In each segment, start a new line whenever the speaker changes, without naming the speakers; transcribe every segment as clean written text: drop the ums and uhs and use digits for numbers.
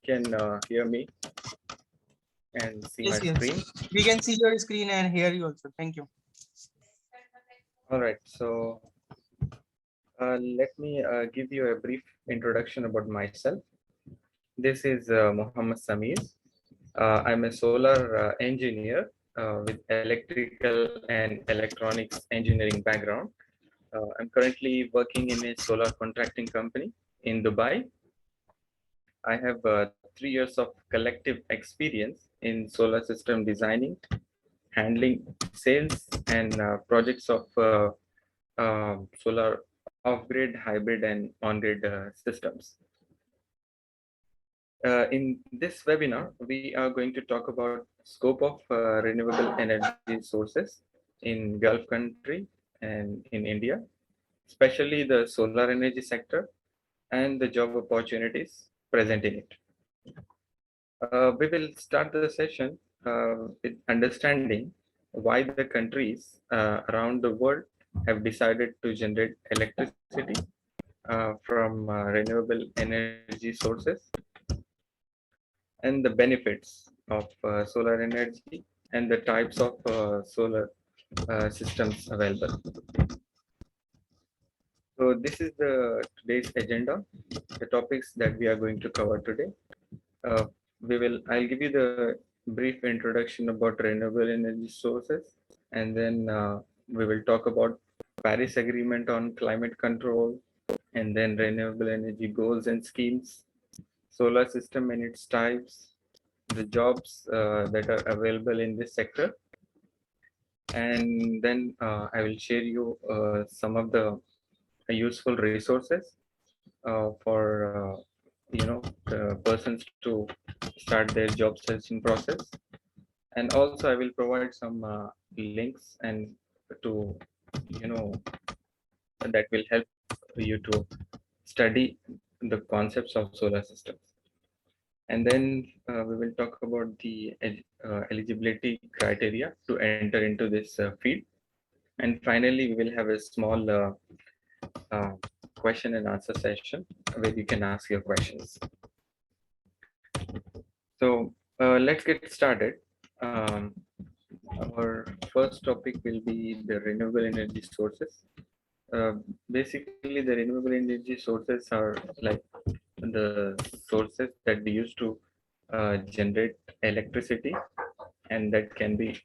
can hear me and see
Yes,
my
yes.
screen.
We can see your screen and hear you also. Thank you.
All right, so let me give you a brief introduction about myself. This is Mohammed Samir. I'm a solar engineer with electrical and electronics engineering background. I'm currently working in a solar contracting company in Dubai. I have 3 years of collective experience in solar system designing, handling sales and projects of solar off-grid, hybrid, and on-grid systems. In this webinar, we are going to talk about scope of renewable energy sources in Gulf country and in India, especially the solar energy sector and the job opportunities present in it. We will start the session with understanding why the countries around the world have decided to generate electricity from renewable energy sources and the benefits of solar energy and the types of solar systems available. So this is the today's agenda, the topics that we are going to cover today. Uh, I'll give you the brief introduction about renewable energy sources, and then we will talk about Paris Agreement on climate control, and then renewable energy goals and schemes, solar system and its types, the jobs that are available in this sector, and then I will share you some of the useful resources for persons to start their job searching process, and also I will provide some links and to you know that will help you to study the concepts of solar systems. And then we will talk about the eligibility criteria to enter into this field. And finally, we will have a small uh, question and answer session where you can ask your questions. So let's get started. Um, our first topic will be the renewable energy sources. Uh, Basically, the renewable energy sources are like the sources that we use to generate electricity and that can be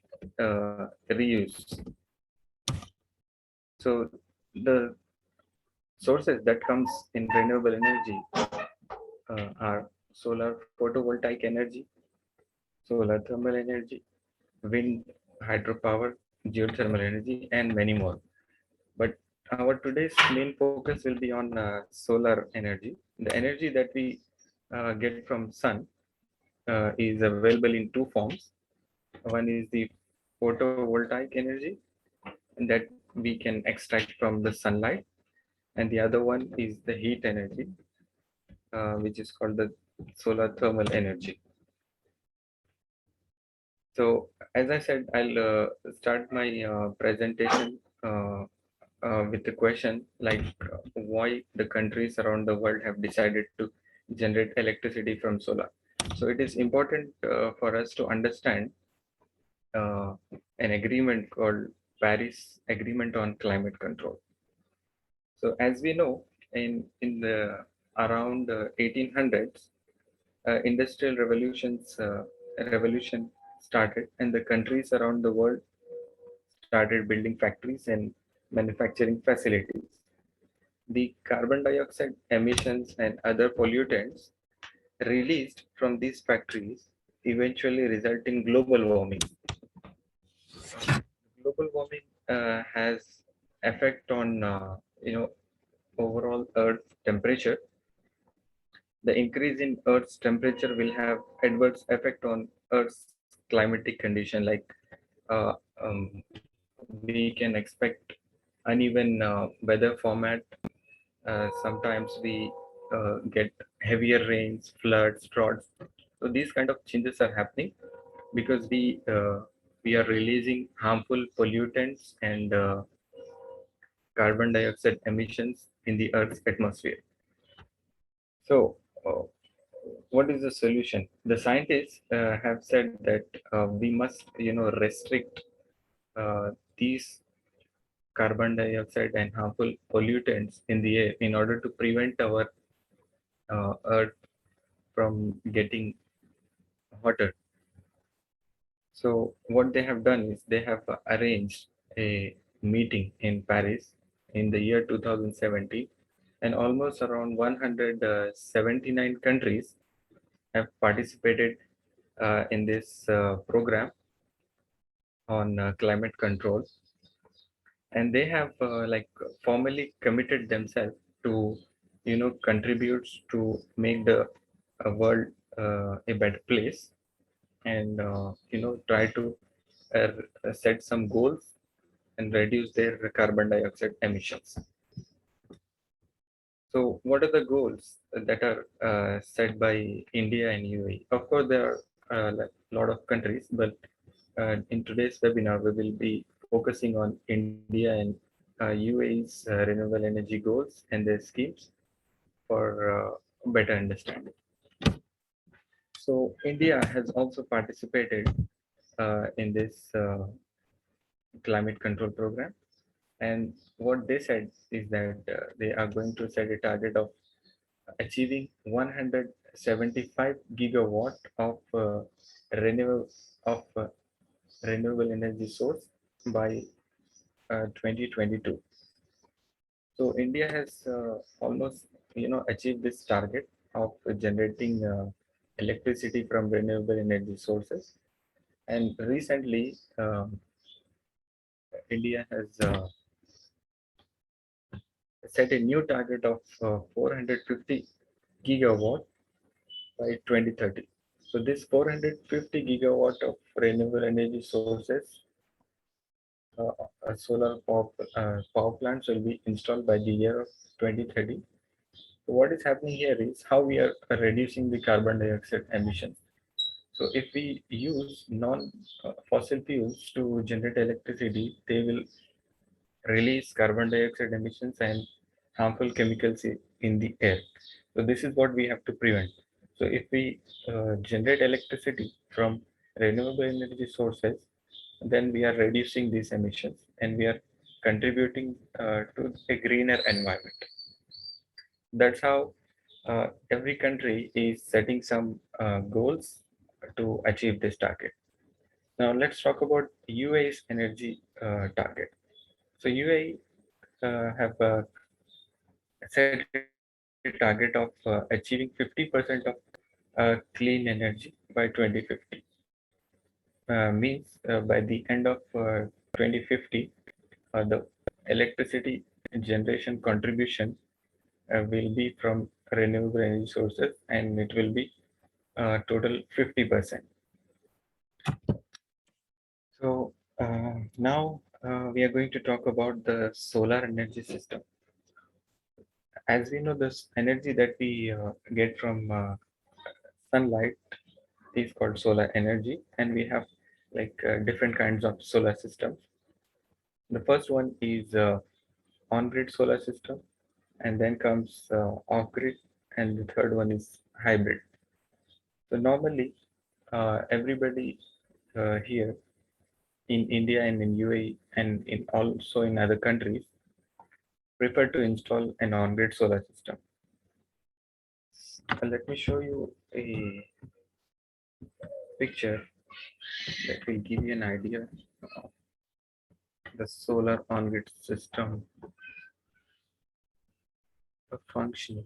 reused. So the sources that comes in renewable energy are solar photovoltaic energy, solar thermal energy, wind, hydropower, geothermal energy, and many more. But our today's main focus will be on solar energy. The energy that we get from sun is available in two forms. One is the photovoltaic energy that we can extract from the sunlight, and the other one is the heat energy, which is called the solar thermal energy. So, as I said, I'll start my presentation with the question like why the countries around the world have decided to generate electricity from solar. So, it is important for us to understand uh, an agreement called Paris Agreement on Climate Control. So, as we know, in the around 1800s, industrial revolution started, and the countries around the world started building factories and manufacturing facilities. The carbon dioxide emissions and other pollutants released from these factories eventually result in global warming. Global warming has effect on overall Earth temperature. The increase in Earth's temperature will have adverse effect on Earth's climatic condition. Like uh, um, we can expect uneven weather format. Sometimes we get heavier rains, floods, droughts. So these kind of changes are happening because we are releasing harmful pollutants and carbon dioxide emissions in the Earth's atmosphere. So what is the solution? The scientists have said that we must, restrict these carbon dioxide and harmful pollutants in the air in order to prevent our Earth from getting hotter. So what they have done is they have arranged a meeting in Paris in the year 2017, and almost around 179 countries have participated in this program on climate control, and they have formally committed themselves to contribute to make the world a better place, and try to uh, set some goals and reduce their carbon dioxide emissions. So, what are the goals that are set by India and UAE? Of course, there are a lot of countries, but in today's webinar, we will be focusing on India and UAE's renewable energy goals and their schemes for better understanding. So, India has also participated in this climate control program. And what they said is that they are going to set a target of achieving 175 gigawatt of renewable of renewable energy source by 2022. So India has almost achieved this target of generating electricity from renewable energy sources. And recently, India has set a new target of 450 gigawatt by 2030. So this 450 gigawatt of renewable energy sources, solar power plants will be installed by the year of 2030. So what is happening here is how we are reducing the carbon dioxide emissions. So if we use non-fossil fuels to generate electricity, they will release carbon dioxide emissions and harmful chemicals in the air. So this is what we have to prevent. So if we generate electricity from renewable energy sources, then we are reducing these emissions and we are contributing to a greener environment. That's how every country is setting some goals to achieve this target. Now let's talk about UAE's energy target. So UAE have set a target of achieving 50% of clean energy by 2050. Means by the end of 2050, the electricity generation contribution will be from renewable energy sources, and it will be total 50%. So now we are going to talk about the solar energy system. As we know, this energy that we get from sunlight is called solar energy, and we have different kinds of solar systems. The first one is on-grid solar system, and then comes off-grid, and the third one is hybrid. So normally, everybody here in India and in UAE and in also in other countries prefer to install an on-grid solar system. Let me show you a picture that will give you an idea of the solar on-grid system functioning.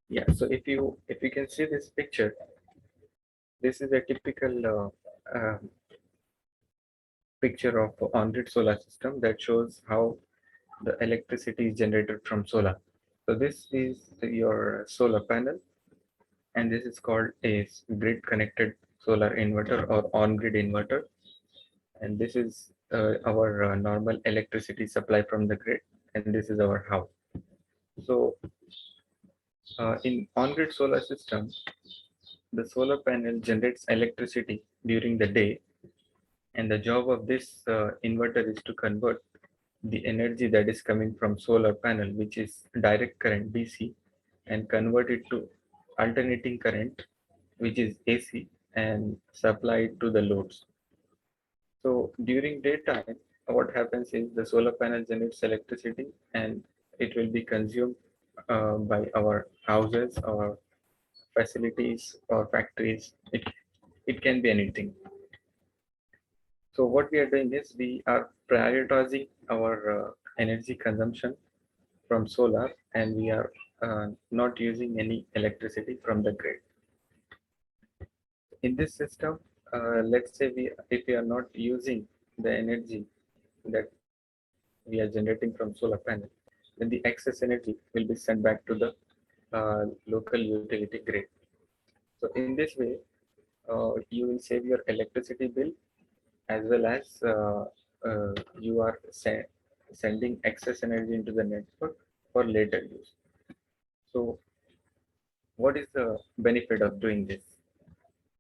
Yeah, so if you can see this picture, this is a typical picture of on-grid solar system that shows how the electricity is generated from solar. So this is your solar panel, and this is called a grid connected solar inverter or on-grid inverter. And this is our normal electricity supply from the grid, and this is our house. So in on-grid solar system, the solar panel generates electricity during the day, and the job of this inverter is to convert the energy that is coming from solar panel, which is direct current DC, and convert it to alternating current, which is AC, and supply it to the loads. So during daytime, what happens is the solar panel generates electricity and it will be consumed by our houses or facilities or factories. It can be anything. So what we are doing is we are prioritizing our energy consumption from solar, and we are not using any electricity from the grid. In this system, let's say if we are not using the energy that we are generating from solar panel, then the excess energy will be sent back to the local utility grid. So in this way, you will save your electricity bill, as well as you are sending excess energy into the network for later use. So what is the benefit of doing this?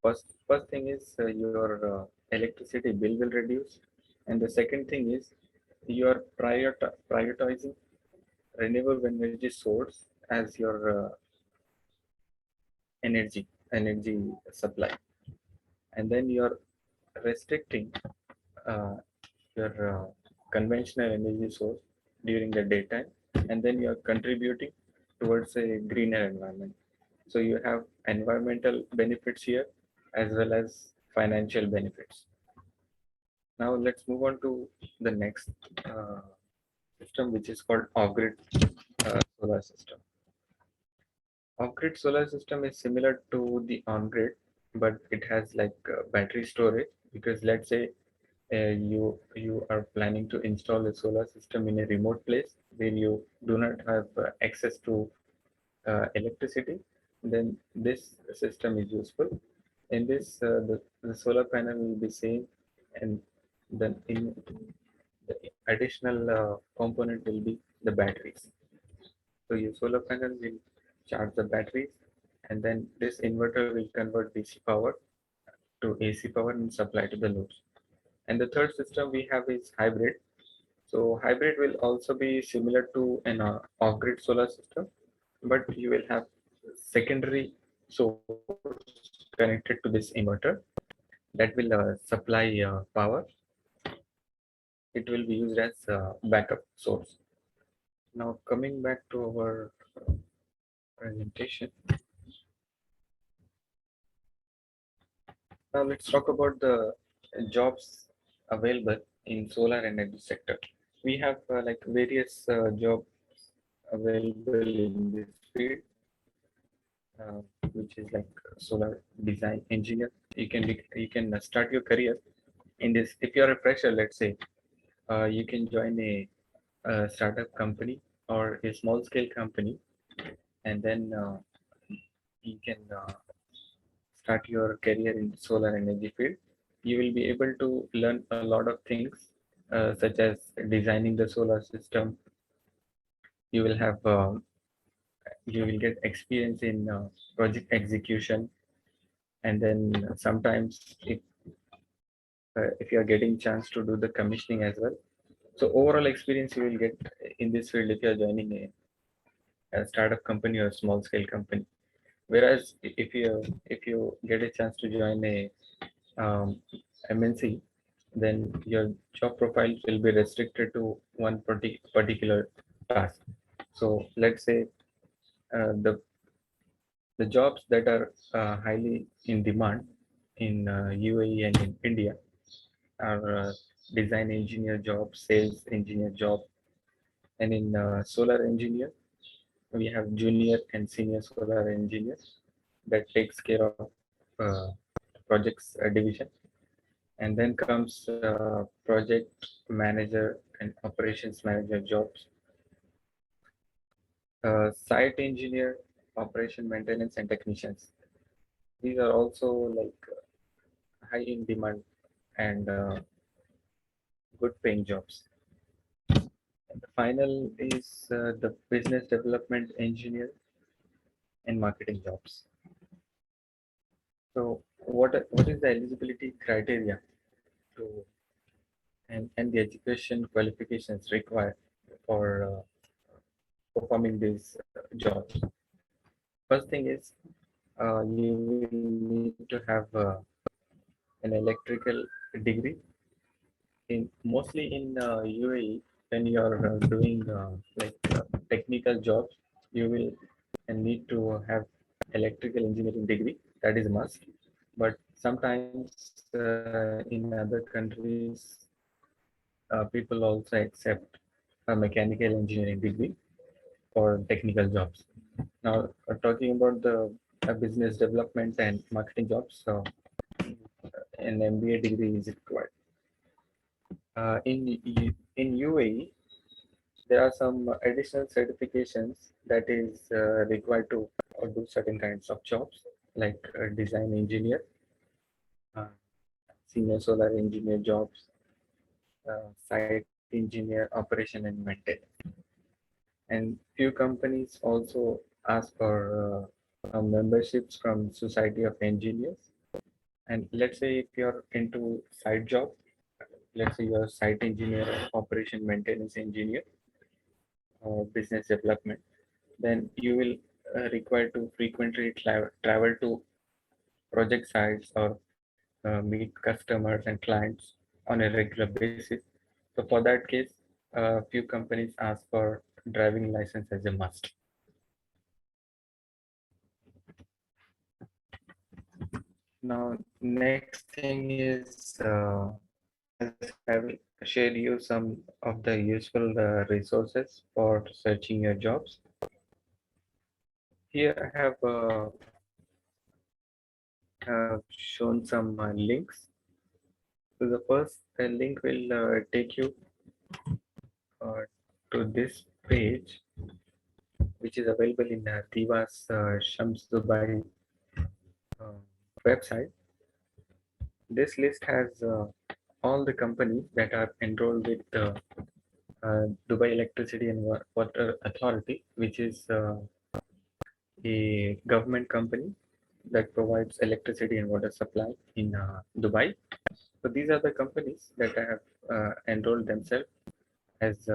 First thing is your electricity bill will reduce, and the second thing is you are prioritizing renewable energy source as your energy supply, and then you are restricting uh, your conventional energy source during the daytime, and then you are contributing towards a greener environment. So you have environmental benefits here as well as financial benefits. Now let's move on to the next uh, system, which is called off-grid solar system. Off-grid solar system is similar to the on-grid, but it has like battery storage, because let's say you are planning to install a solar system in a remote place where you do not have access to electricity, then this system is useful. In this, the solar panel will be same, and then in the additional component will be the batteries. So your solar panel will charge the batteries, and then this inverter will convert DC power to AC power and supply to the loads. And the third system we have is hybrid. So hybrid will also be similar to an off-grid solar system, but you will have secondary source connected to this inverter that will supply power. It will be used as backup source. Now coming back to our presentation. Now let's talk about the jobs available in solar energy sector. We have like various jobs available in this field, which is like solar design engineer. You can start your career in this. If you are a fresher, let's say, you can join a startup company or a small scale company, and then you can start your career in solar energy field. You will be able to learn a lot of things, such as designing the solar system. You will have you will get experience in project execution, and then sometimes if you are getting chance to do the commissioning as well. So overall experience you will get in this field if you are joining a startup company or a small scale company. Whereas if you get a chance to join a MNC, then your job profile will be restricted to one particular task. So let's say the jobs that are highly in demand in UAE and in India are design engineer job, sales engineer job, and in solar engineer we have junior and senior solar engineers that takes care of projects division, and then comes project manager and operations manager jobs, site engineer, operation maintenance and technicians. These are also like high in demand and good paying jobs. And the final is the business development engineer and marketing jobs. So what is the eligibility criteria to and the education qualifications required for performing these jobs? first thing is you will need to have an electrical degree. In mostly in UAE, when you are doing technical jobs, you will need to have electrical engineering degree. That is a must. But sometimes in other countries, people also accept a mechanical engineering degree for technical jobs. Now, talking about the business development and marketing jobs, so an MBA degree is required. In UAE, there are some additional certifications that is required to do certain kinds of jobs, like design engineer, uh, senior solar engineer jobs, site engineer, operation and maintenance. And few companies also ask for memberships from Society of Engineers. And let's say if you're into site job, let's say you're a site engineer, operation maintenance engineer, or business development, then you will require to frequently travel to project sites or meet customers and clients on a regular basis. So for that case, few companies ask for driving license as a must. Now, next thing is, as I will share you some of the useful resources for searching your jobs. Here I have shown some links. So the first link will take you uh, to this page, which is available in Diva's Shams Dubai uh, website. This list has all the companies that are enrolled with Dubai Electricity and Water Authority, which is a government company that provides electricity and water supply in Dubai. So these are the companies that have enrolled themselves as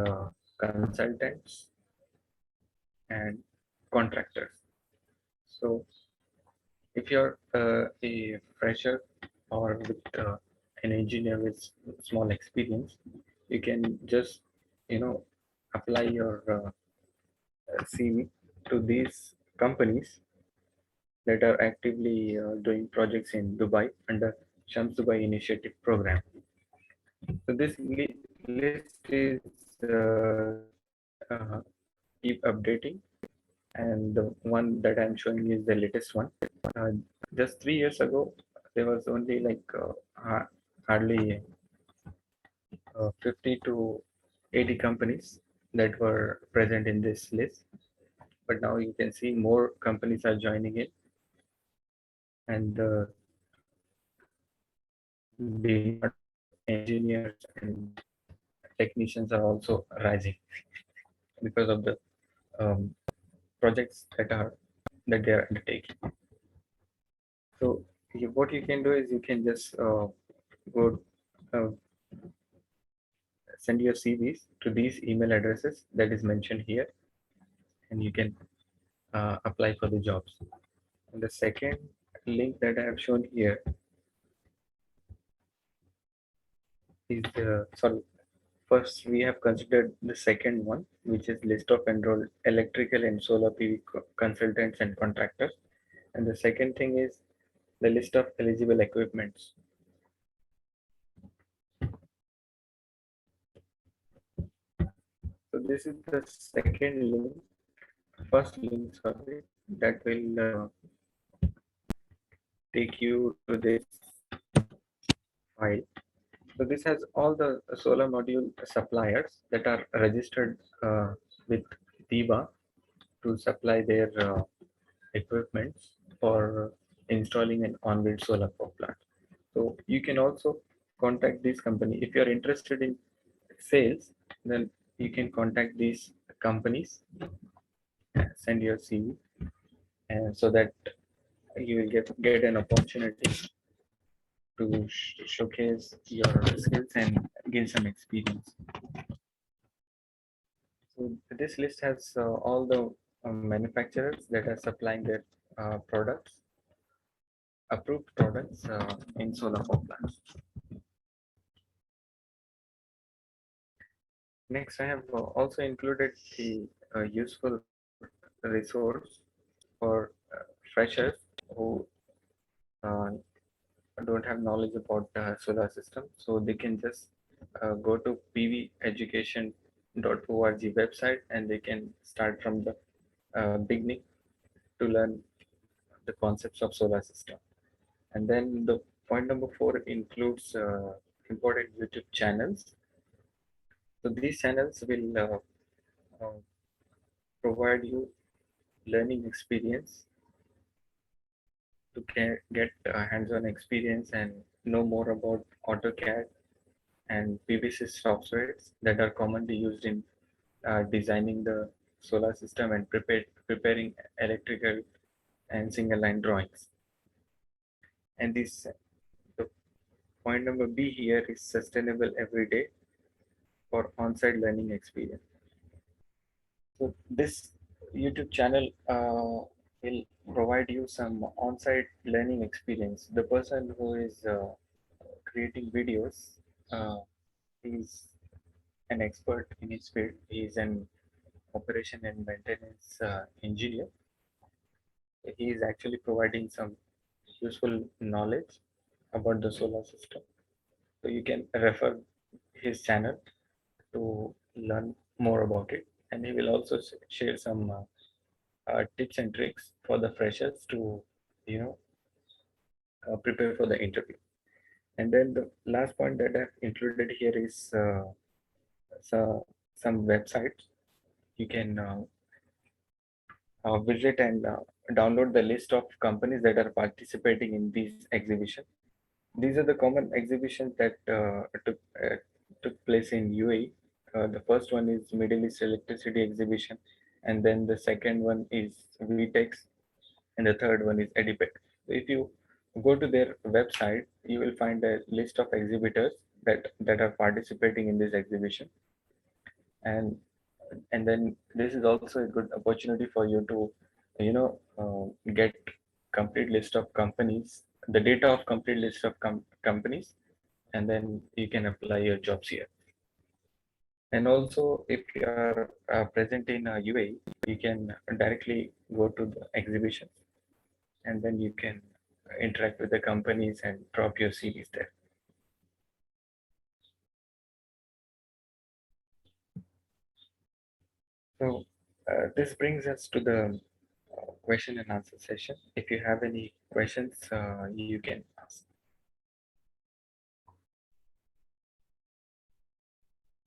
consultants and contractors. So if you're a fresher or with an engineer with small experience, you can just apply your CV to these companies that are actively doing projects in Dubai under Shams Dubai Initiative Program. So this list is uh, keep updating, and the one that I'm showing is the latest one. Uh, just 3 years ago, there was only like hardly 50 to 80 companies that were present in this list. But now you can see more companies are joining it, and the demand for engineers and technicians are also rising because of the um, projects that they are undertaking. So what you can do is you can just go uh, send your CVs to these email addresses that is mentioned here, and you can apply for the jobs. And the second link that I have shown here is the sorry. First, we have considered the second one, which is list of enrolled electrical and solar PV consultants and contractors. And the second thing is the list of eligible equipments. So this is the second link, first link, sorry, that will take you to this file. So this has all the solar module suppliers that are registered with DIBA to supply their equipments for installing an on-grid solar power plant. So you can also contact this company if you're interested in sales. Then you can contact these companies, send your CV, and so that you will get an opportunity to showcase your skills and gain some experience. So this list has all the manufacturers that are supplying their products, approved products in solar power plants. Next, I have also included the useful resource for freshers who uh, don't have knowledge about solar system. So they can just go to pveducation.org website and they can start from the beginning to learn the concepts of solar system. And then the point number 4 includes important YouTube channels. So these channels will uh, provide you learning experience to get hands-on experience and know more about AutoCAD and PVC softwares that are commonly used in designing the solar system and preparing electrical and single line drawings. And this the point number B here is sustainable everyday for on-site learning experience. So this YouTube channel will provide you some on-site learning experience. The person who is creating videos uh, is an expert in his field. He is an operation and maintenance engineer. He is actually providing some useful knowledge about the solar system. So you can refer his channel to learn more about it. And he will also share some tips and tricks for the freshers to, you know, prepare for the interview. And then the last point that I've included here is some websites you can visit and download the list of companies that are participating in these exhibitions. These are the common exhibitions that took place in UAE. The first one is Middle East Electricity Exhibition, and then the second one is VTEX, and the third one is EDIPEC. So if you go to their website, you will find a list of exhibitors that are participating in this exhibition, and then this is also a good opportunity for you to get complete list of companies, the data of complete list of companies, and then you can apply your jobs here. And also if you are present in UAE, you can directly go to the exhibitions and then you can interact with the companies and drop your CVs there. So this brings us to the question and answer session. If you have any questions, you can ask.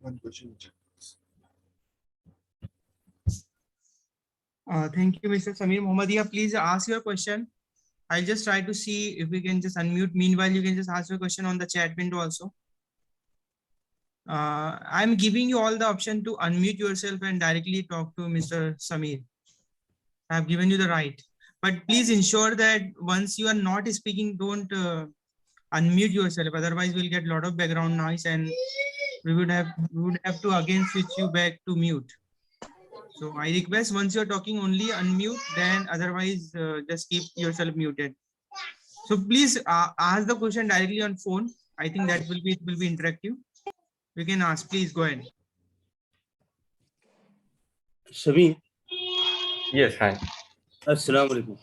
One question.
Thank you, Mr. Samir. Mohammed, please ask your question. I'll just try to see if we can just unmute. Meanwhile, you can just ask your question on the chat window also. I'm giving you all the option to unmute yourself and directly talk to Mr. Samir. I've given you the right, but please ensure that once you are not speaking, don't unmute yourself. Otherwise, we'll get a lot of background noise and we would have to again switch you back to mute. So I request once you're talking only unmute, then otherwise just keep yourself muted. So please ask the question directly on phone. I think that will be interactive. We can ask. Please go ahead.
Samir.
Yes, hi.
Assalamu alaikum.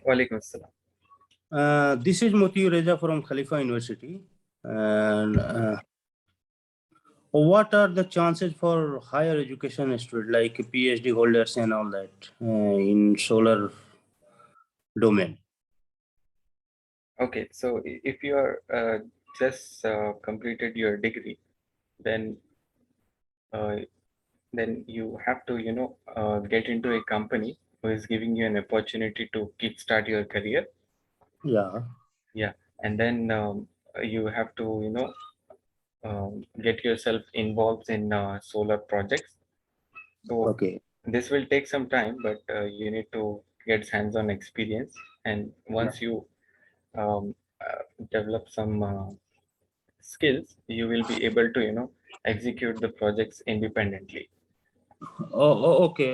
Walaikum assalam.
This is Moti Reza from Khalifa University. And what are the chances for higher education students like PhD holders and all that in solar domain?
Okay, so if you are just completed your degree, then you have to get into a company who is giving you an opportunity to kickstart your career.
Yeah.
And then you have to get yourself involved in solar projects. So
Okay.
this will take some time, but you need to get hands-on experience, and once you develop some skills, you will be able to execute the projects independently.
Okay.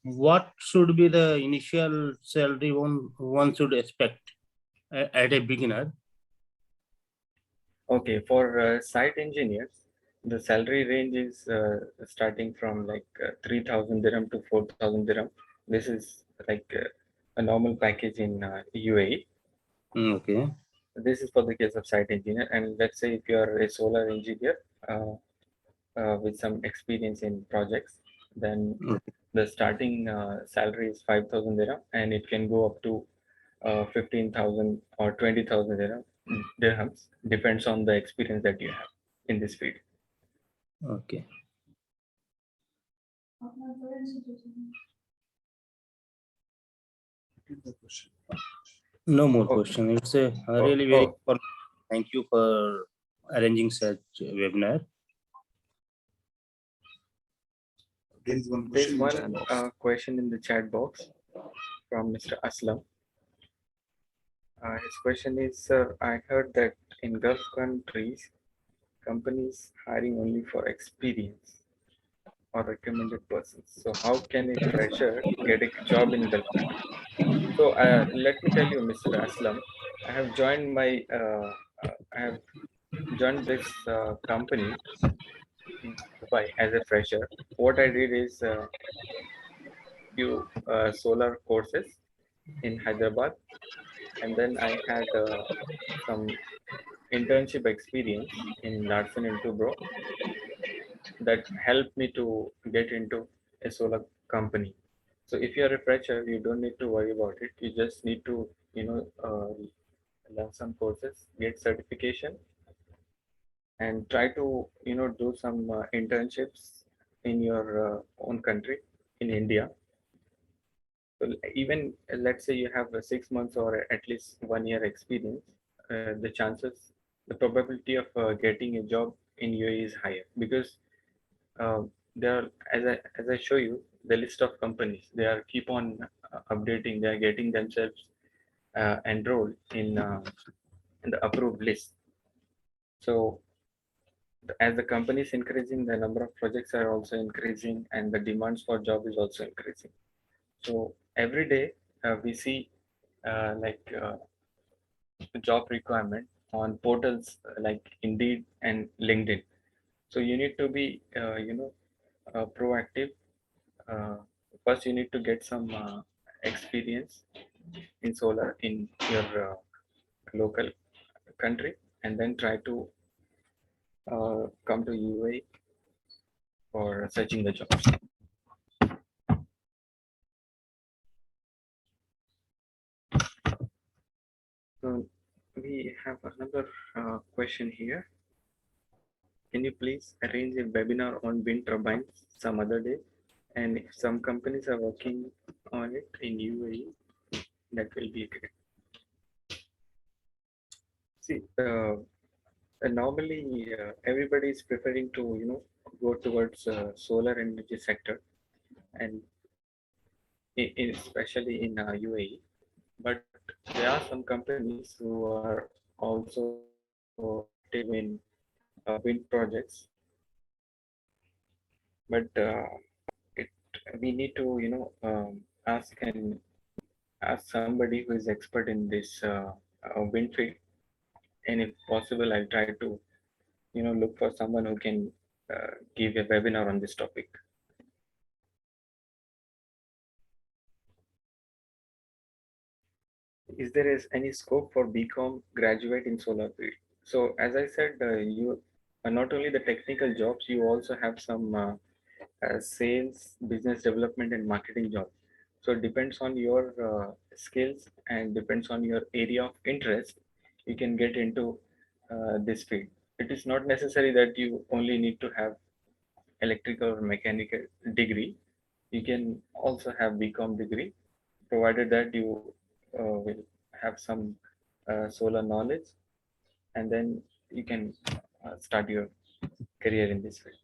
What should be the initial salary one should expect at a beginner?
Okay, for site engineers, the salary range is starting from like 3,000 dirham to 4,000 dirham. This is like a normal package in UAE.
Okay.
This is for the case of site engineer. And let's say if you are a solar engineer uh, with some experience in projects, then the starting salary is 5,000 dirham, and it can go up to 15,000 or 20,000 dirhams, depends on the experience that you have in this field.
Okay. No more
Okay.
question. It's a
Oh,
really very
oh,
important. Thank you for arranging such webinar.
there's one question in the chat box from Mr. Aslam. His question is, sir, I heard that in Gulf countries, companies hiring only for experience or recommended persons. So how can a fresher get a job in Gulf country? So let me tell you, Mr. Aslam, I have joined I have joined this company in Dubai as a fresher. What I did is few solar courses in Hyderabad, and then I had some internship experience in Larsen and Toubro that helped me to get into a solar company. So if you're a fresher, you don't need to worry about it. You just need to, learn some courses, get certification, and try to, do some internships in your own country, in India. So even let's say you have a 6 months or at least 1 year experience, the chances, the probability of getting a job in UAE is higher because uh, there are, as I show you the list of companies, they are keep on updating. They are getting themselves enrolled in the approved list. So as the company is increasing, the number of projects are also increasing, and the demands for job is also increasing. So every day we see like job requirement on portals like Indeed and LinkedIn. So you need to be, proactive. Uh, First, you need to get some experience in solar in your local country, and then try to come to UAE for searching the jobs. So we have another question here. Can you please arrange a webinar on wind turbines some other day? And if some companies are working on it in UAE, that will be great. See, normally everybody is preferring to, go towards solar energy sector, and especially in UAE. But there are some companies who are also active in wind projects. But it, we need to, ask somebody who is expert in this wind field, and if possible, I'll try to, look for someone who can give a webinar on this topic. Is there is any scope for BCom graduate in solar field? So as I said, you not only the technical jobs, you also have some sales, business development, and marketing jobs. So it depends on your skills and depends on your area of interest. You can get into this field. It is not necessary that you only need to have electrical or mechanical degree. You can also have BCom degree, provided that you will have some solar knowledge, and then you can start your career in this field.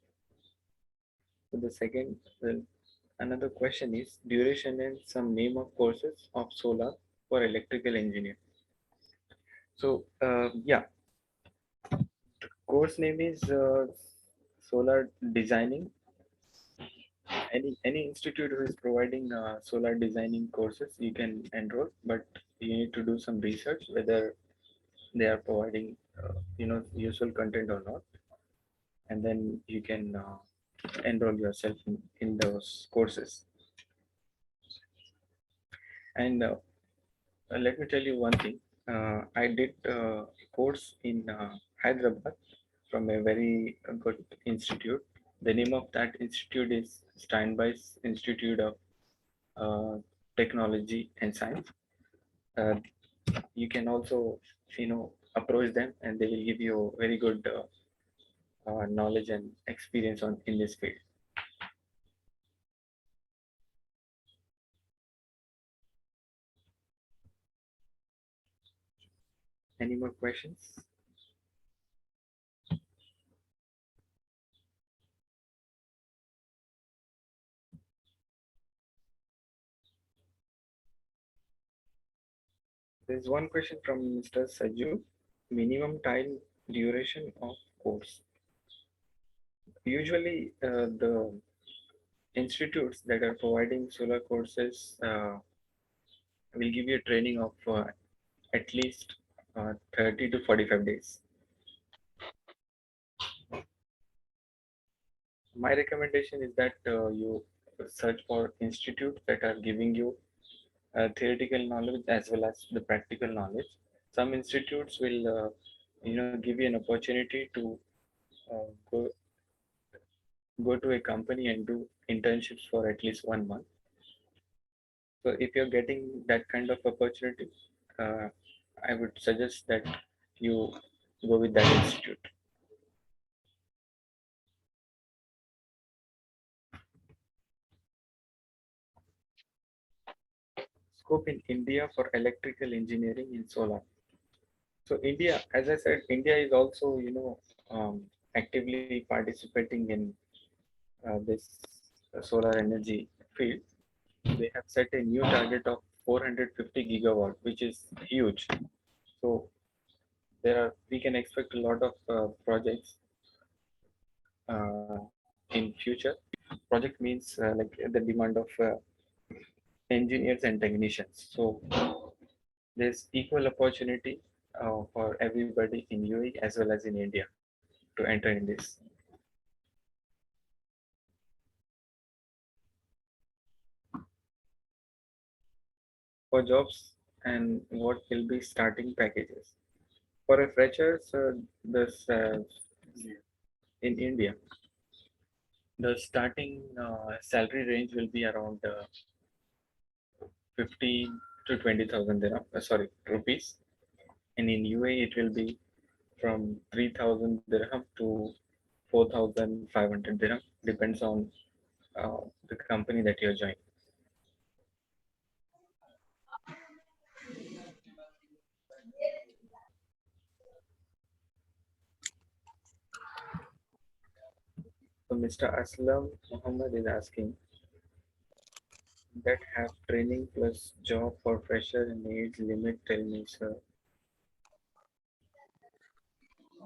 So the second, another question is duration and some name of courses of solar for electrical engineer. So yeah, course name is solar designing Any institute who is providing solar designing courses, you can enroll, but you need to do some research whether they are providing useful content or not, and then you can enroll yourself in those courses. And let me tell you one thing. I did a course in Hyderabad from a very good institute. The name of that institute is Steinbeis Institute of uh, Technology and Science. Uh, you can also, approach them, and they will give you very good knowledge and experience on in this field. Any more questions? There's one question from Mr. Saju. Minimum time duration of course. Usually, the institutes that are providing solar courses will give you a training of at least 30 to 45 days. My recommendation is that you search for institutes that are giving you theoretical knowledge as well as the practical knowledge. Some institutes will, give you an opportunity to go to a company and do internships for at least 1 month. So if you're getting that kind of opportunity, uh, I would suggest that you go with that institute. Scope in India for electrical engineering in solar. So India, as I said, India is also, actively participating in this solar energy field. They have set a new target of 450 gigawatt, which is huge. So we can expect a lot of projects in future. Project means like the demand of engineers and technicians. So there's equal opportunity for everybody in UAE as well as in India to enter in this. For jobs and what will be starting packages. For a freshers, this in India, the starting salary range will be around 15 to 20,000 dirham, sorry, rupees. And in UAE, it will be from 3,000 dirham to 4,500 dirham, depends on the company that you're joining. So Mr. Aslam Mohammed is asking that have training plus job for fresher and age limit, tell me, sir.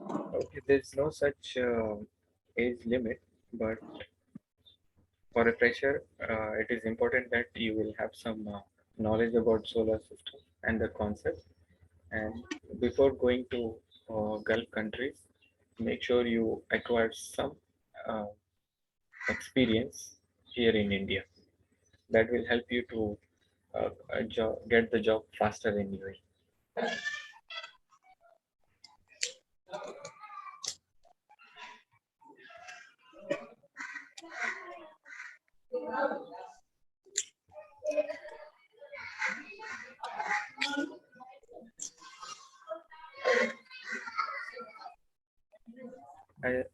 Okay, there's no such age limit, but for a fresher, it is important that you will have some knowledge about solar system and the concept. And before going to Gulf countries, make sure you acquire some uh, experience here in India. That will help you to get the job faster in UAE.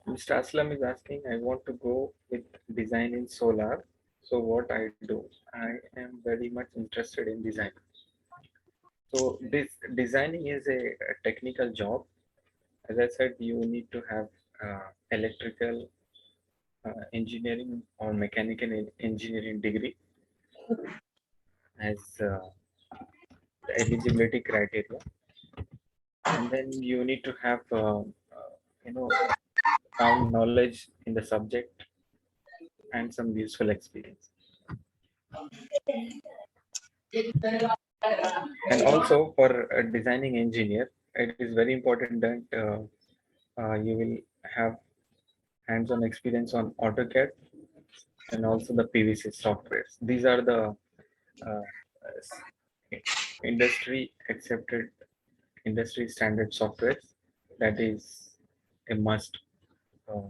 Mr. Aslam is asking, I want to go with design in solar. So what I do? I am very much interested in design. So this designing is a technical job. As I said, you need to have electrical engineering or mechanical engineering degree as the eligibility criteria, and then you need to have you know sound knowledge in the subject and some useful experience. And also for a designing engineer, it is very important that you will have hands-on experience on AutoCAD and also the PVC softwares. These are the s- industry accepted, industry standard softwares that is a must uh,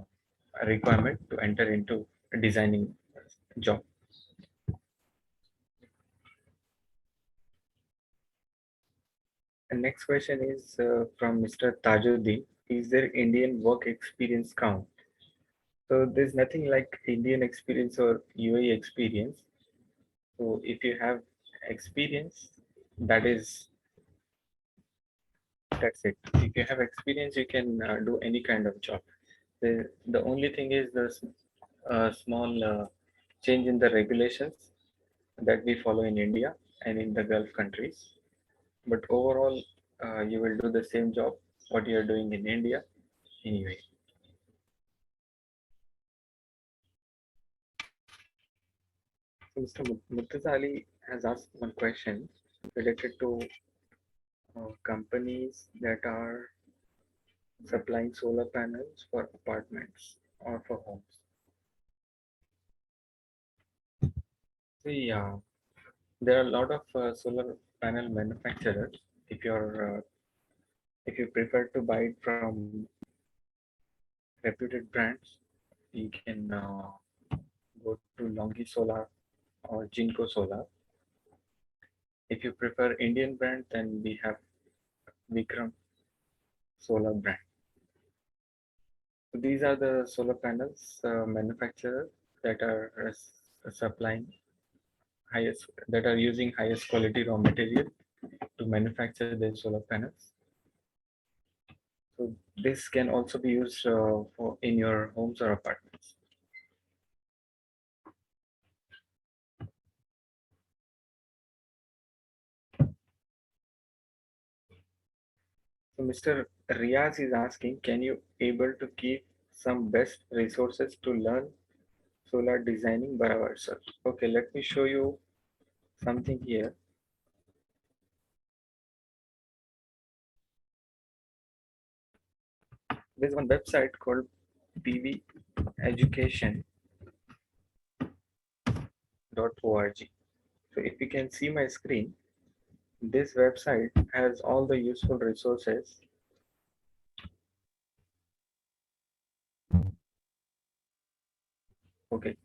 requirement to enter into a designing job. And next question is from Mr. Tajuddin. Is there Indian work experience count? So there's nothing like Indian experience or UAE experience. So if you have experience, that is, that's it. If you have experience, you can do any kind of job. The only thing is the small change in the regulations that we follow in India and in the Gulf countries. But overall, you will do the same job what you are doing in India anyway. So Mr. Murtaza Ali has asked one question related to companies that are supplying solar panels for apartments or for homes. See, there are a lot of solar panel manufacturers. If you're if you prefer to buy it from reputed brands, you can go to Longi Solar or Jinko Solar. If you prefer Indian brand, then we have Vikram Solar brand. So these are the solar panels manufacturers that are supplying highest, that are using highest quality raw material to manufacture their solar panels. So this can also be used for in your homes or apartments. So Mr. Riaz is asking, can you able to give some best resources to learn solar designing by ourselves? Okay, let me show you something here. There's one website called pveducation.org. So if you can see my screen, this website has all the useful resources. Okay,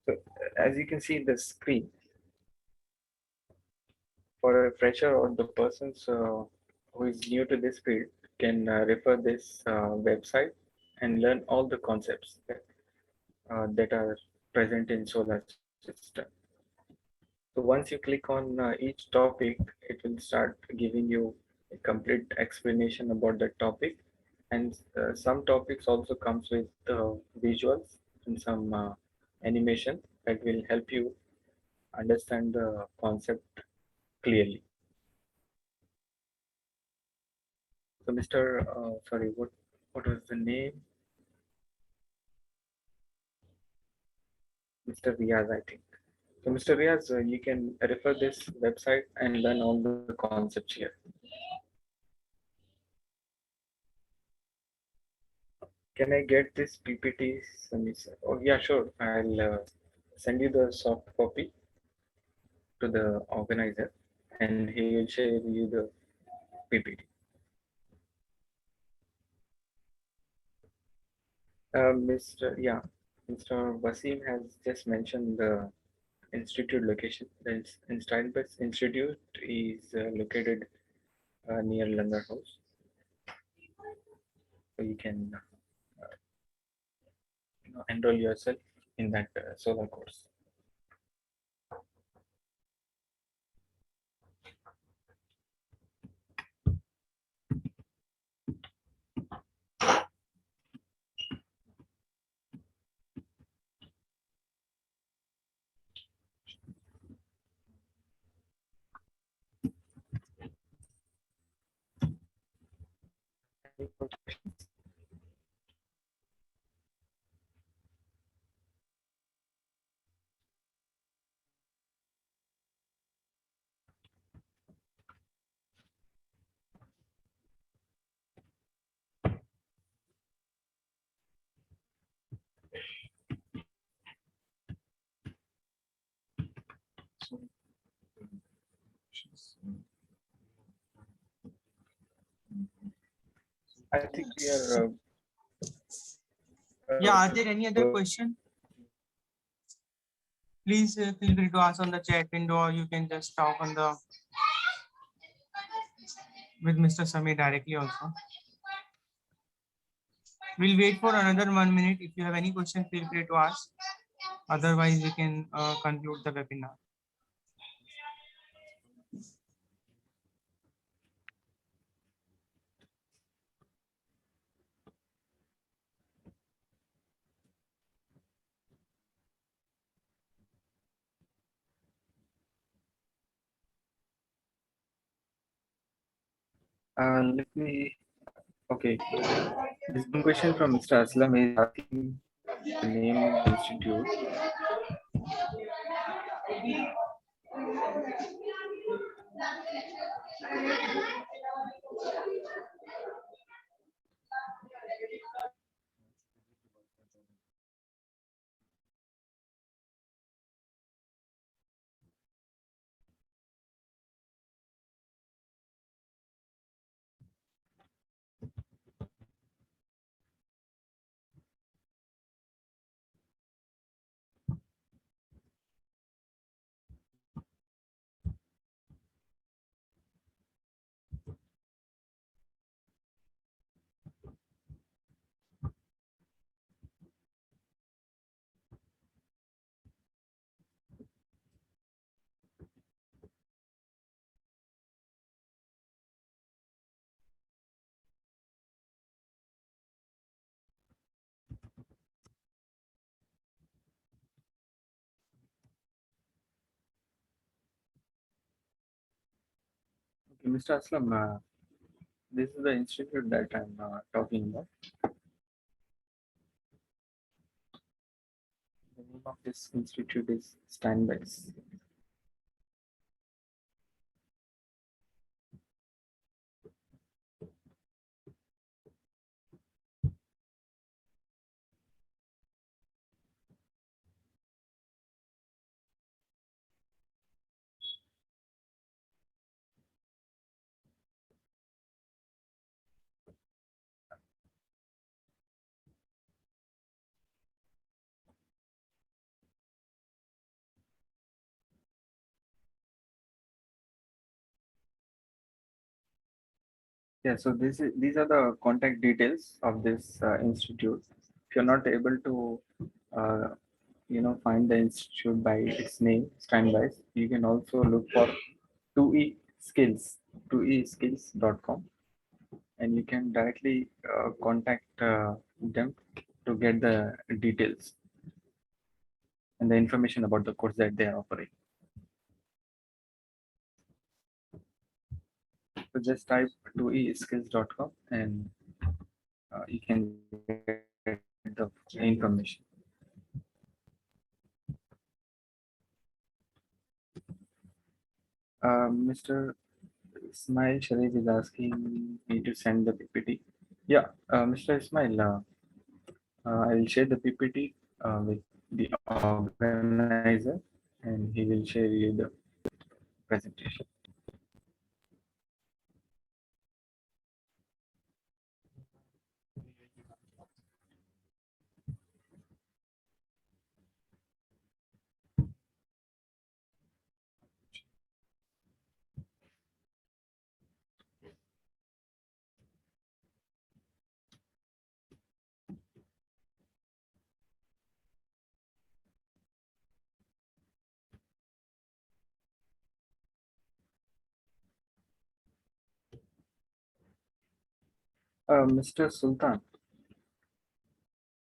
so as you can see the screen, for a fresher or the persons who is new to this field can refer this website and learn all the concepts that are present in solar system. So once you click on each topic, it will start giving you a complete explanation about that topic. And some topics also comes with visuals and some animation that will help you understand the concept clearly. So Mr. Sorry, what was the name? Mr. Riaz, I think. So Mr. Riaz, you can refer this website and learn all the concepts here. Can I get this PPT? Oh yeah, sure. I'll send you the soft copy to the organizer, and he will share you the PPT. Mr. Wasim has just mentioned the institute location. The Steinbeck Institute is located near Langar House. So you can enroll yourself in that solar course. Any more questions? I think we are.
Yeah, are there any other question? Please feel free to ask on the chat window, or you can just talk on the with Mr. Samir directly also. We'll wait for another 1 minute. If you have any question, feel free to ask. Otherwise, we can conclude the webinar.
Let me. Okay. This one question from Mr. Aslam is asking the name of the institute. Okay, Mr. Aslam, this is the institute that I'm talking about. The name of this institute is Standbys. Yeah, so these are the contact details of this institute. If you're not able to, find the institute by its name, Standbys, you can also look for 2E Skills, 2eskills.com, and you can directly contact them to get the details and the information about the course that they are offering. So just type 2eskills.com and you can get the information. Mr. Ismail Sharif is asking me to send the PPT. Yeah, Mr. Ismail, I will share the PPT with the organizer and he will share you the presentation. Mr. Sultan,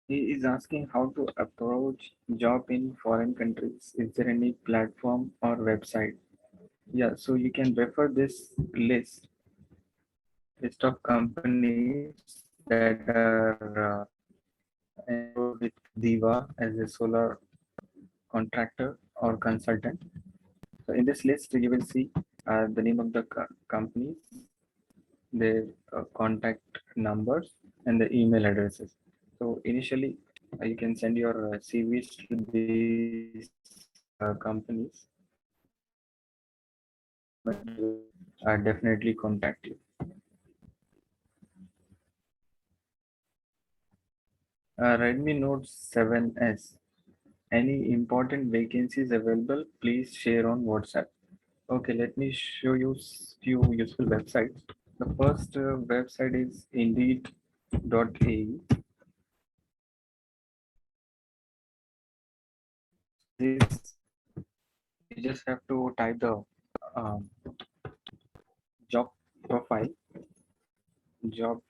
he is asking how to approach job in foreign countries. Is there any platform or website? Yeah, so you can refer this list of companies that are enrolled with DIVA as a solar contractor or consultant. So in this list, you will see the name of the companies, their contact numbers, and the email addresses. So initially, you can send your CVs to these companies definitely contact you. Redmi Note 7S. Any important vacancies available, please share on WhatsApp. Okay, let me show you few useful websites. The first website is indeed.ae. This you just have to type the um, job profile, job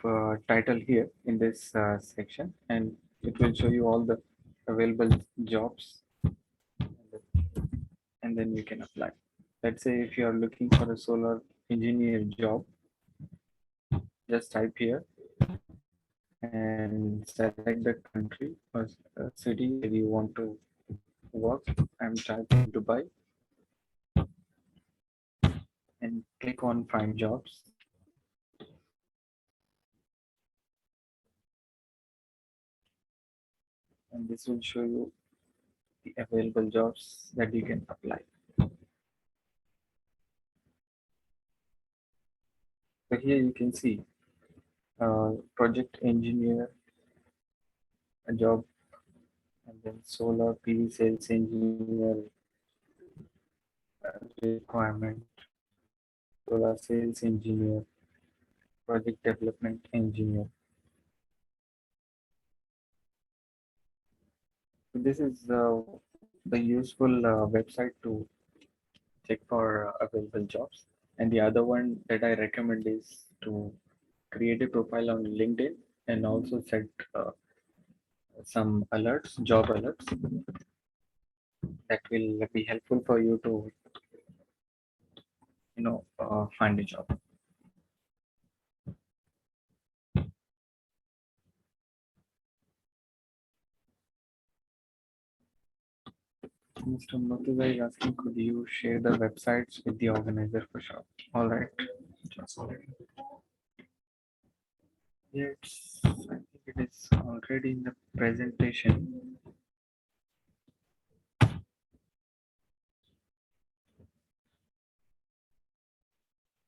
title here in this section, and it will show you all the available jobs, and then you can apply. Let's say if you are looking for a solar engineer job, just type here and select the country or city where you want to work. I'm typing Dubai and click on find jobs. And this will show you the available jobs that you can apply. So here you can see project engineer, a job, and then solar PV sales engineer requirement, solar sales engineer, project development engineer. So this is the useful website to check for available jobs. And the other one that I recommend is to create a profile on LinkedIn and also set some alerts, job alerts that will be helpful for you to, find a job. Mr. Murtuza is asking, could you share the websites with the organizer for sure? All right. Yes, I think it is already in the presentation.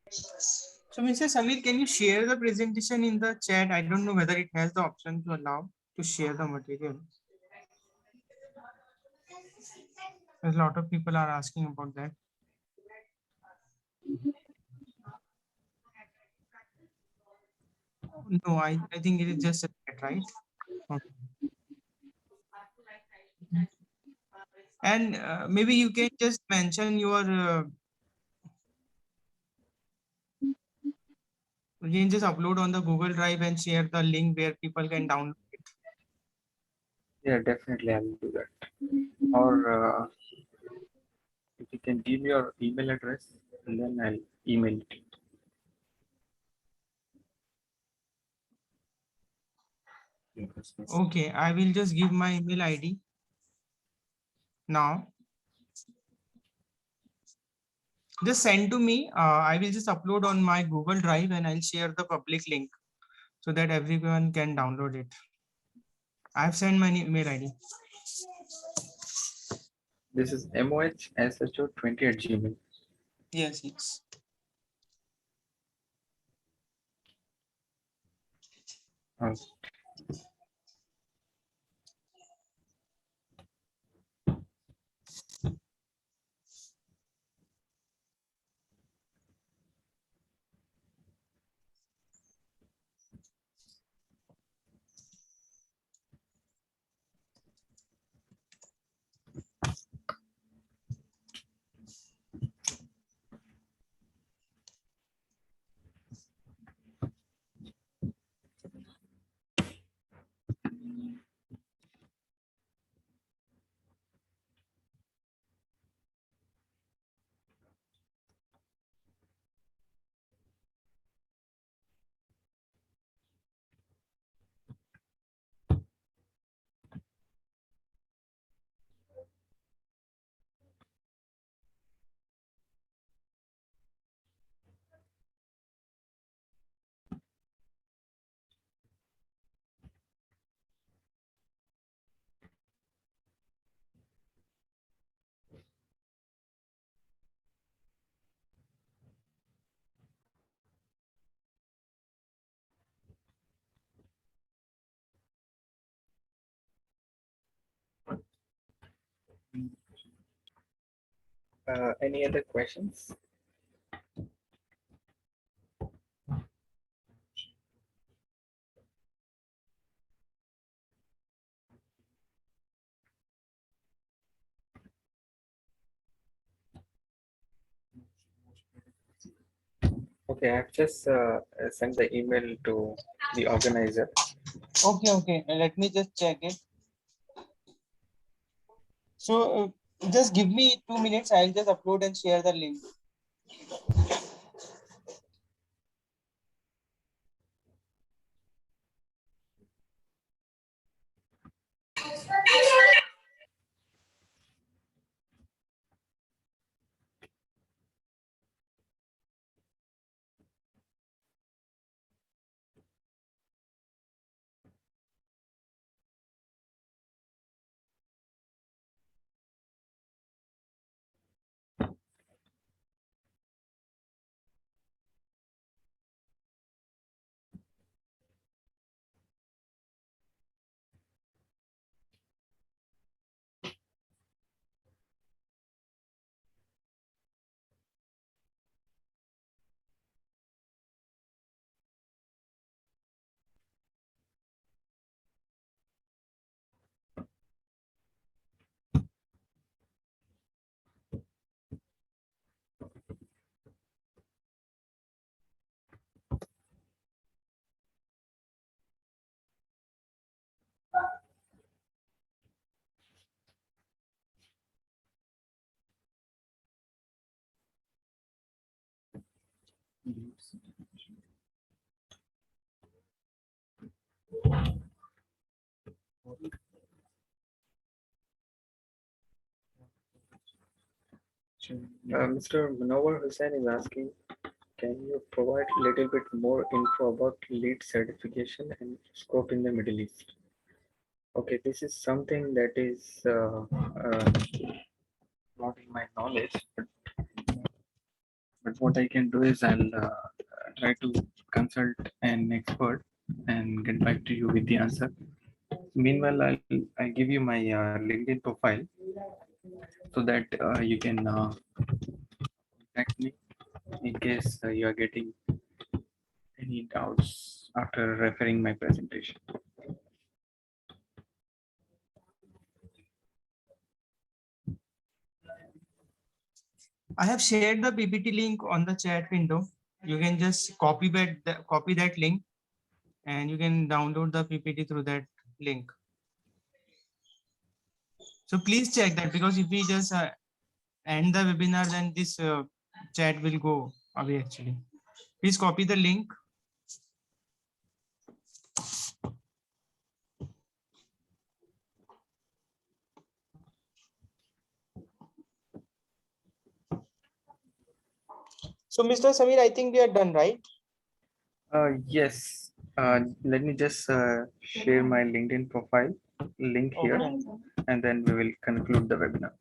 So, Mr. Samir, can you share the presentation in the chat? I don't know whether it has the option to allow to share the material. A lot of people are asking about that. No, I think it is just a chat, right? Okay. And maybe you can just mention your, you can just upload on the Google Drive and share the link where people can download it.
Yeah, definitely I will do that. Or if you can give your email address, and then I'll email it.
Okay, I will just give my email ID now. Just send to me. I will just upload on my Google Drive and I'll share the public link so that everyone can download it. I've sent my email ID.
This is mohsho20@gmail.
Yes, yes.
Okay. Any other questions? Okay, I've just sent the email to the organizer.
Okay. Let me just check it. So just give me 2 minutes. I'll just upload and share the link.
Mr. Munawar Hussain is asking, can you provide a little bit more info about lead certification and scope in the Middle East? Okay, this is something that is not in my knowledge, but what I can do is I'll try to consult an expert and get back to you with the answer. Meanwhile, I'll give you my LinkedIn profile so that you can contact me in case you are getting any doubts after referring my presentation.
I have shared the PPT link on the chat window. You can just copy that link and you can download the PPT through that link. So please check that, because if we just end the webinar, then this chat will go away actually. Please copy the link. So Mr. Samir, I think we are done, right?
Yes, let me just share my LinkedIn profile link here,
Okay.
and then we will conclude the webinar.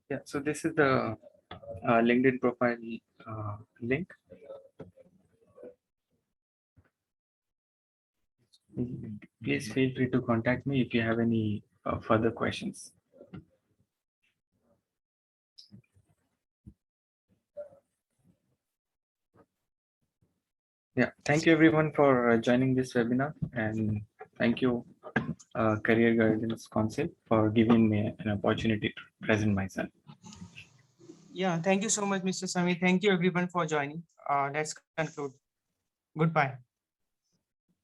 Yeah, so this is the LinkedIn profile link. Please feel free to contact me if you have any further questions. Yeah, thank you everyone for joining this webinar, and thank you Career Guidance Council for giving me an opportunity to present myself.
Yeah, thank you so much, Mr. Samir. Thank you everyone for joining. Let's conclude. Goodbye.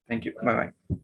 Thank you. Bye-bye.